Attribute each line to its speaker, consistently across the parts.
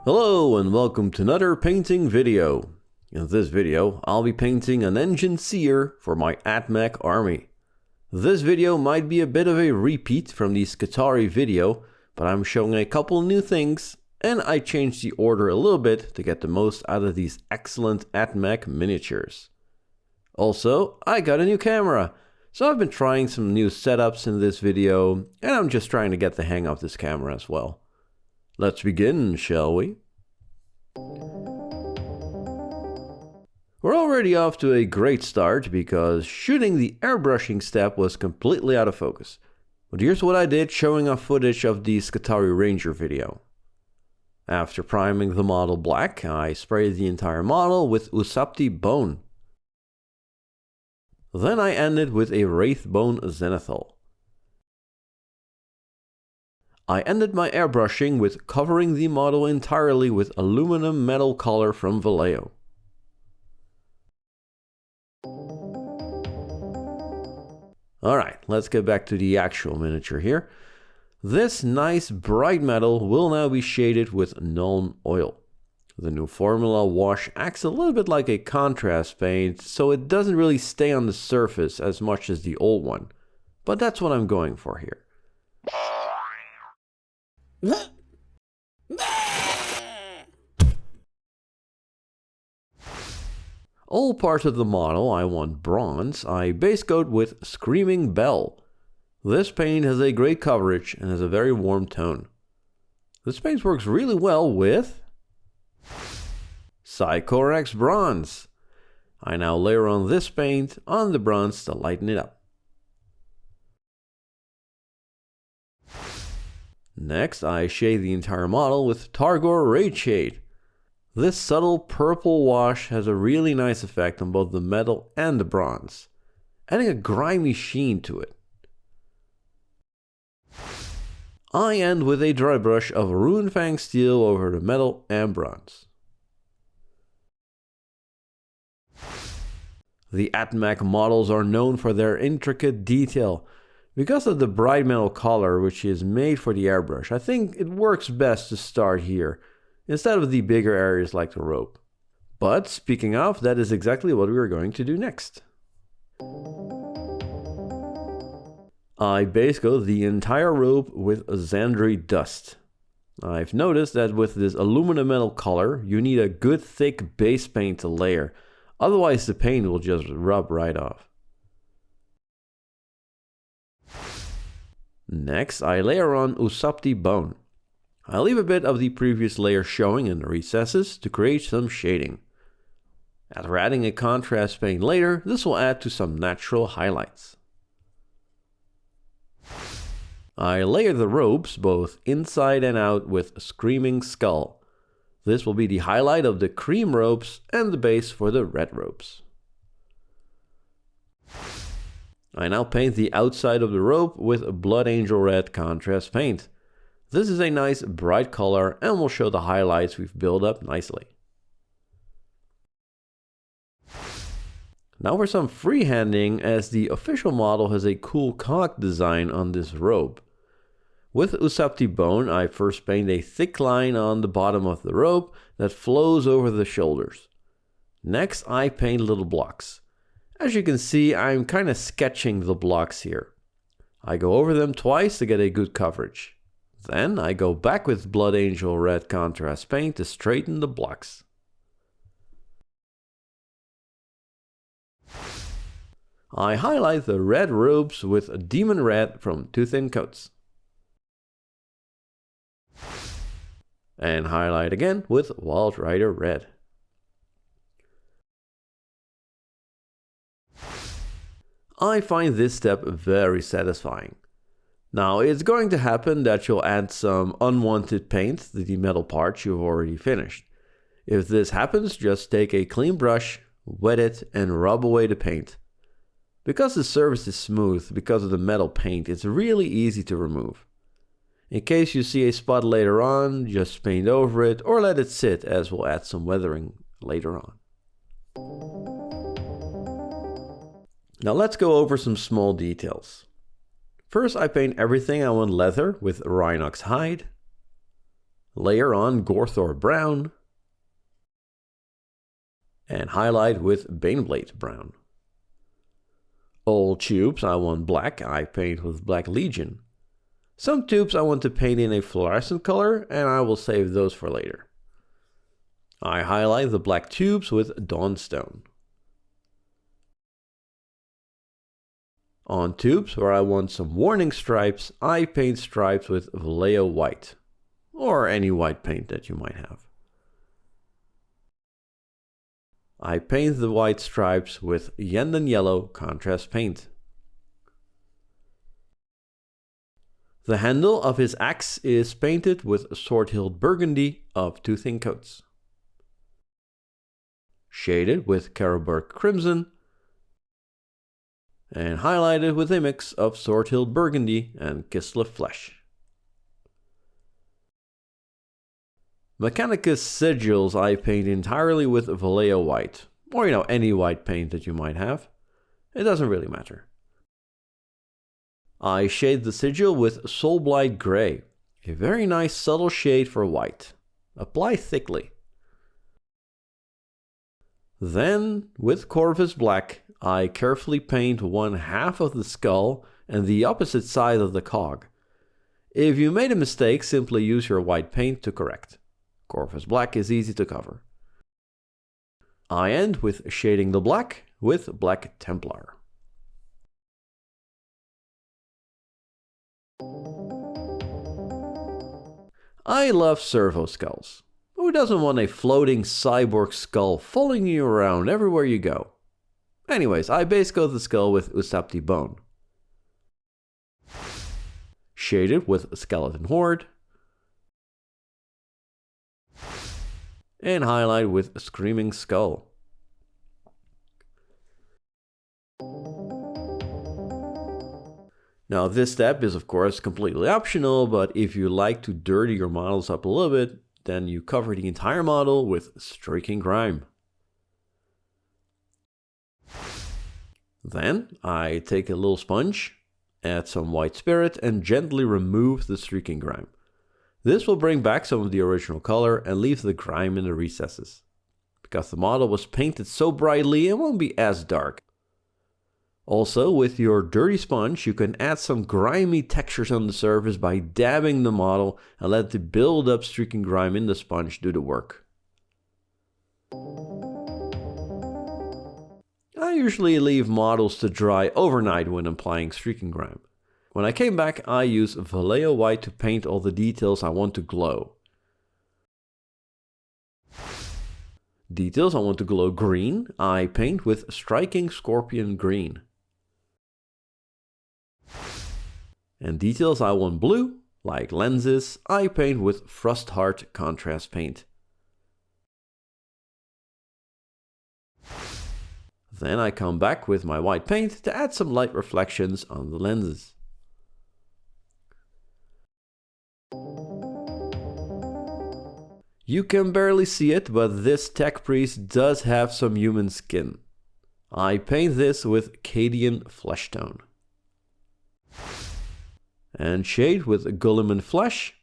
Speaker 1: Hello and welcome to another painting video. In this video, I'll be painting an Enginseer for my AdMech army. This video might be a bit of a repeat from the Skitarii video, but I'm showing a couple new things and I changed the order a little bit to get the most out of these excellent AdMech miniatures. Also, I got a new camera, so I've been trying some new setups in this video and I'm just trying to get the hang of this camera as well. Let's begin, shall we? We're already off to a great start because shooting the airbrushing step was completely out of focus. But here's what I did showing off footage of the Skitarii Ranger video. After priming the model black, I sprayed the entire model with Ushabti Bone. Then I ended with a Wraithbone Zenithal. I ended my airbrushing with covering the model entirely with aluminum metal color from Vallejo. Alright, let's get back to the actual miniature here. This nice bright metal will now be shaded with Nuln Oil. The new formula wash acts a little bit like a contrast paint, so it doesn't really stay on the surface as much as the old one. But that's what I'm going for here. All parts of the model I want bronze, I base coat with Screaming Bell. This paint has a great coverage and has a very warm tone. This paint works really well with Sycorax Bronze. I now layer on this paint on the bronze to lighten it up. Next, I shade the entire model with Targor Rageshade. This subtle purple wash has a really nice effect on both the metal and the bronze, adding a grimy sheen to it. I end with a dry brush of Runefang Steel over the metal and bronze. The AdMech models are known for their intricate detail. Because of the bright metal color which is made for the airbrush, I think it works best to start here, instead of the bigger areas like the robe. But speaking of, that is exactly what we are going to do next. I base coat the entire robe with Xandri Dust. I've noticed that with this aluminum metal color, you need a good thick base paint to layer, otherwise the paint will just rub right off. Next, I layer on Ushabti Bone. I leave a bit of the previous layer showing in the recesses to create some shading. After adding a contrast paint later, this will add to some natural highlights. I layer the robes both inside and out with Screaming Skull. This will be the highlight of the cream robes and the base for the red robes. I now paint the outside of the robe with Blood Angel Red contrast paint. This is a nice bright color and will show the highlights we've built up nicely. Now for some freehanding, as the official model has a cool cog design on this robe. With Ushabti Bone, I first paint a thick line on the bottom of the robe that flows over the shoulders. Next, I paint little blocks. As you can see, I'm kind of sketching the blocks here. I go over them twice to get a good coverage. Then I go back with Blood Angel Red contrast paint to straighten the blocks. I highlight the red robes with Demon Red from Two Thin Coats. And highlight again with Wild Rider Red. I find this step very satisfying. Now it's going to happen that you'll add some unwanted paint to the metal parts you've already finished. If this happens, just take a clean brush, wet it and rub away the paint. Because the surface is smooth because of the metal paint, it's really easy to remove. In case you see a spot later on, just paint over it or let it sit, as we'll add some weathering later on. Now let's go over some small details. First I paint everything I want leather with Rhinox Hide. Layer on Gorthor Brown. And highlight with Baneblade Brown. All tubes I want black, I paint with Black Legion. Some tubes I want to paint in a fluorescent color, and I will save those for later. I highlight the black tubes with Dawnstone. On tubes where I want some warning stripes, I paint stripes with Vallejo white, or any white paint that you might have. I paint the white stripes with Iyanden Yellow contrast paint. The handle of his axe is painted with Sword Hilt Burgundy of 2 thin coats. Shaded with Carroburg Crimson. And highlighted with a mix of Sword Hilt Burgundy and Kislev Flesh. Mechanicus sigils I paint entirely with Vallejo white, or any white paint that you might have. It doesn't really matter. I shade the sigil with Soulblight Grey, a very nice subtle shade for white. Apply thickly. Then, with Corvus Black, I carefully paint 1/2 of the skull and the opposite side of the cog. If you made a mistake, simply use your white paint to correct. Corvus Black is easy to cover. I end with shading the black with Black Templar. I love Servo-Skulls. Who doesn't want a floating cyborg skull following you around everywhere you go? Anyways, I base coat the skull with Ushabti Bone. Shaded with Skeleton Horde. And highlight with Screaming Skull. Now this step is of course completely optional, but if you like to dirty your models up a little bit, then you cover the entire model with streaking grime. Then I take a little sponge, add some white spirit and gently remove the streaking grime. This will bring back some of the original color and leave the grime in the recesses. Because the model was painted so brightly, it won't be as dark. Also, with your dirty sponge, you can add some grimy textures on the surface by dabbing the model and let the build up streaking grime in the sponge do the work. I usually leave models to dry overnight when applying streaking grime. When I came back, I use Vallejo white to paint all the details I want to glow. Details I want to glow green, I paint with Striking Scorpion Green. And details I want blue, like lenses, I paint with Frostheart contrast paint. Then I come back with my white paint to add some light reflections on the lenses. You can barely see it, but this Tech-Priest does have some human skin. I paint this with Cadian Fleshtone. And shade with Guilliman Flesh.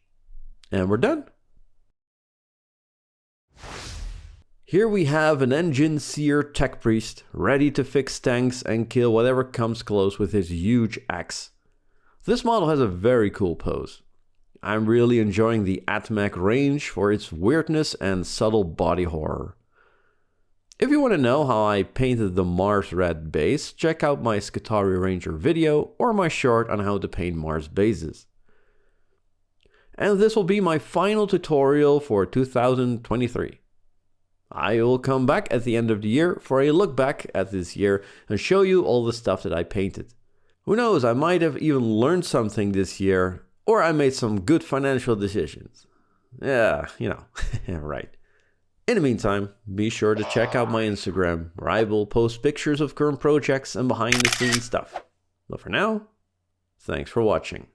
Speaker 1: And we're done. Here we have an Enginseer Tech-Priest ready to fix tanks and kill whatever comes close with his huge axe. This model has a very cool pose. I'm really enjoying the AtMech range for its weirdness and subtle body horror. If you want to know how I painted the Mars red base, check out my Skitarii Ranger video or my short on how to paint Mars bases. And this will be my final tutorial for 2023. I will come back at the end of the year for a look back at this year and show you all the stuff that I painted. Who knows, I might have even learned something this year, or I made some good financial decisions. Yeah, right. In the meantime, be sure to check out my Instagram, where I will post pictures of current projects and behind the scenes stuff. But for now, thanks for watching.